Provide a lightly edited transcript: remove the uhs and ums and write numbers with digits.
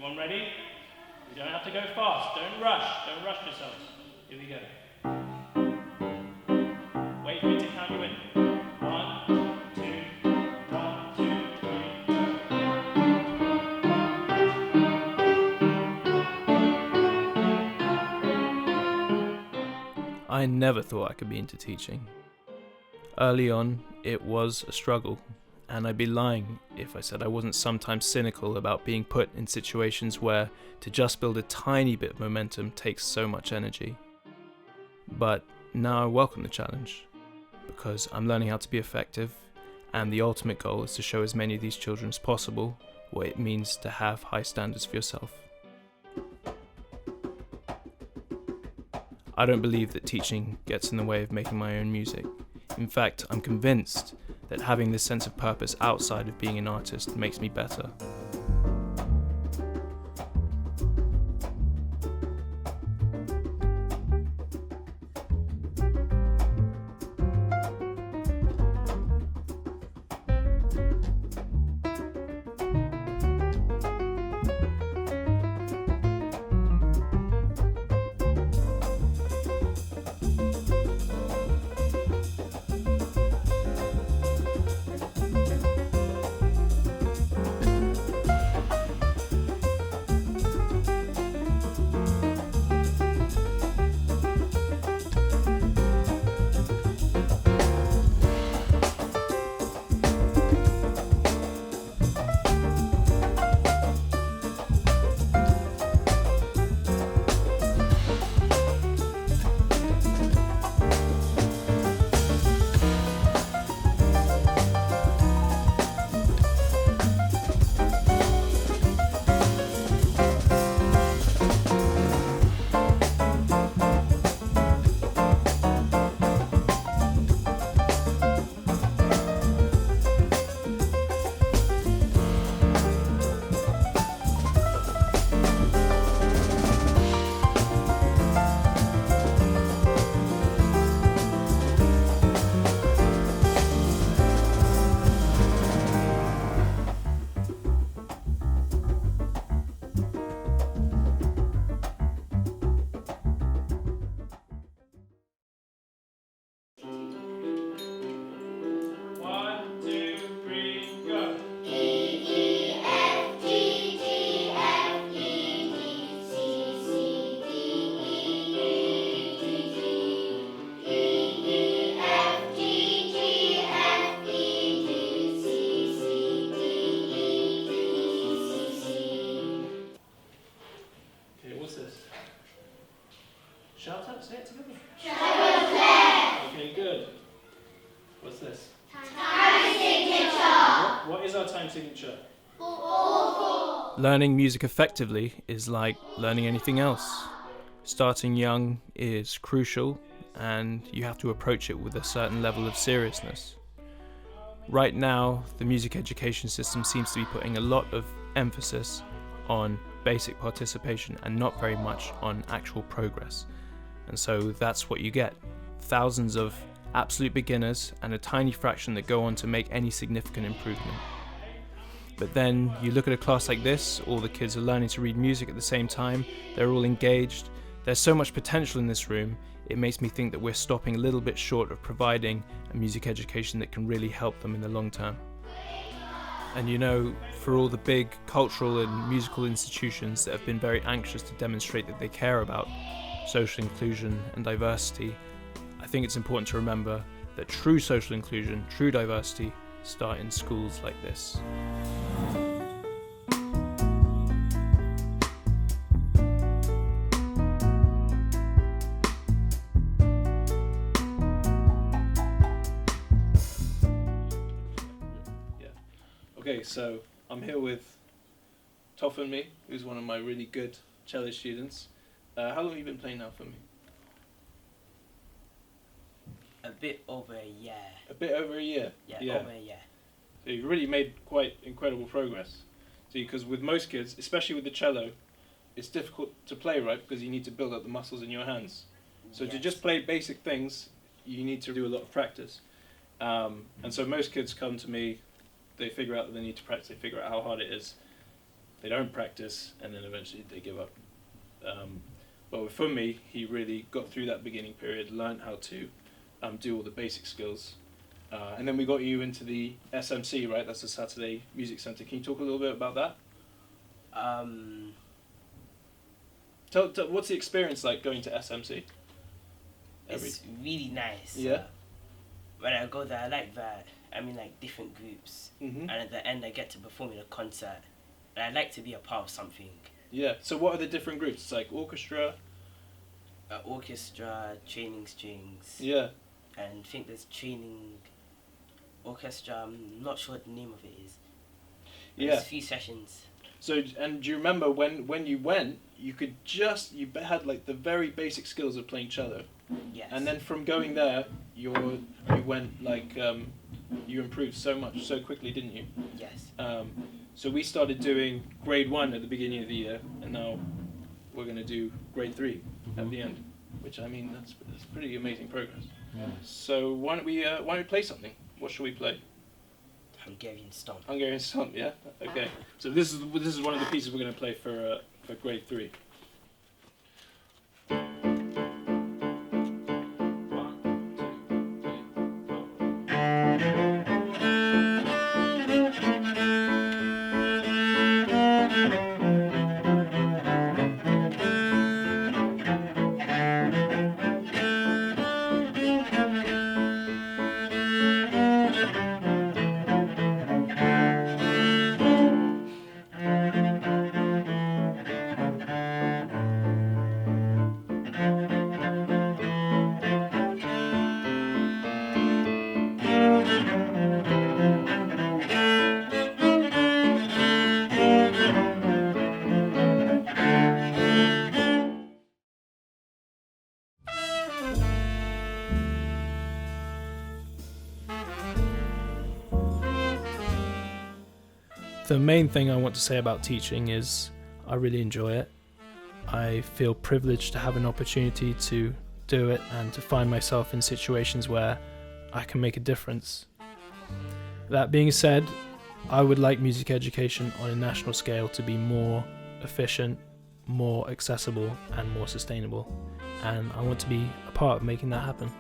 Everyone ready? You don't have to go fast. Don't rush yourselves. Here we go. Wait for me to count you in. 1, 2, 1, 2, 3. I never thought I could be into teaching. Early on, it was a struggle, and I'd be lying if I said I wasn't sometimes cynical about being put in situations where to just build a tiny bit of momentum takes so much energy. But now I welcome the challenge, because I'm learning how to be effective, and the ultimate goal is to show as many of these children as possible what it means to have high standards for yourself. I don't believe that teaching gets in the way of making my own music. In fact, I'm convinced that having this sense of purpose outside of being an artist makes me better. Shout out, say it together. Chocolate. Okay, good. What's this? Time signature. What is our time signature? 4. Learning music effectively is like learning anything else. Starting young is crucial, and you have to approach it with a certain level of seriousness. Right now, the music education system seems to be putting a lot of emphasis on basic participation and not very much on actual progress. And so that's what you get. Thousands of absolute beginners and a tiny fraction that go on to make any significant improvement. But then you look at a class like this, all the kids are learning to read music at the same time, they're all engaged, there's so much potential in this room, it makes me think that we're stopping a little bit short of providing a music education that can really help them in the long term. And you know, for all the big cultural and musical institutions that have been very anxious to demonstrate that they care about social inclusion and diversity, I think it's important to remember that true social inclusion, true diversity, start in schools like this. Okay, so I'm here with Toffenme, who's one of my really good cello students. How long have you been playing now for me? A bit over a year. A bit over a year? Yeah, over a year. So you've really made quite incredible progress. See, because with most kids, especially with the cello, it's difficult to play right because you need to build up the muscles in your hands. So to just play basic things, you need to do a lot of practice. And so most kids come to me, they figure out that they need to practice, they figure out how hard it is. they don't practice, and then eventually they give up. But for me, he really got through that beginning period, learned how to do all the basic skills. And then we got you into the SMC, right? That's the Saturday Music Centre. Can you talk a little bit about that? Tell what's the experience like going to SMC? It's really nice. Yeah. When I go there, I like that I'm in like different groups, Mm-hmm. and at the end I get to perform in a concert, and I like to be a part of something. Yeah. So what are the different groups? It's like orchestra. Orchestra, training strings, Yeah. and I think there's training orchestra. I'm not sure what the name of it is. Yeah. There's 3 sessions. So, and do you remember when you went, you had like the very basic skills of playing cello, Yes. and then from going there, you went like you improved so much so quickly, didn't you? Yes. So we started doing grade 1 at the beginning of the year, and now we're going to do grade 3 at the end, which I mean that's pretty amazing progress. Yeah. So why don't we play something? What should we play? Hungarian stomp. Hungarian stomp, yeah. Okay. So this is one of the pieces we're going to play for grade 3. The main thing I want to say about teaching is I really enjoy it. I feel privileged to have an opportunity to do it and to find myself in situations where I can make a difference. That being said, I would like music education on a national scale to be more efficient, more accessible and more sustainable, and I want to be a part of making that happen.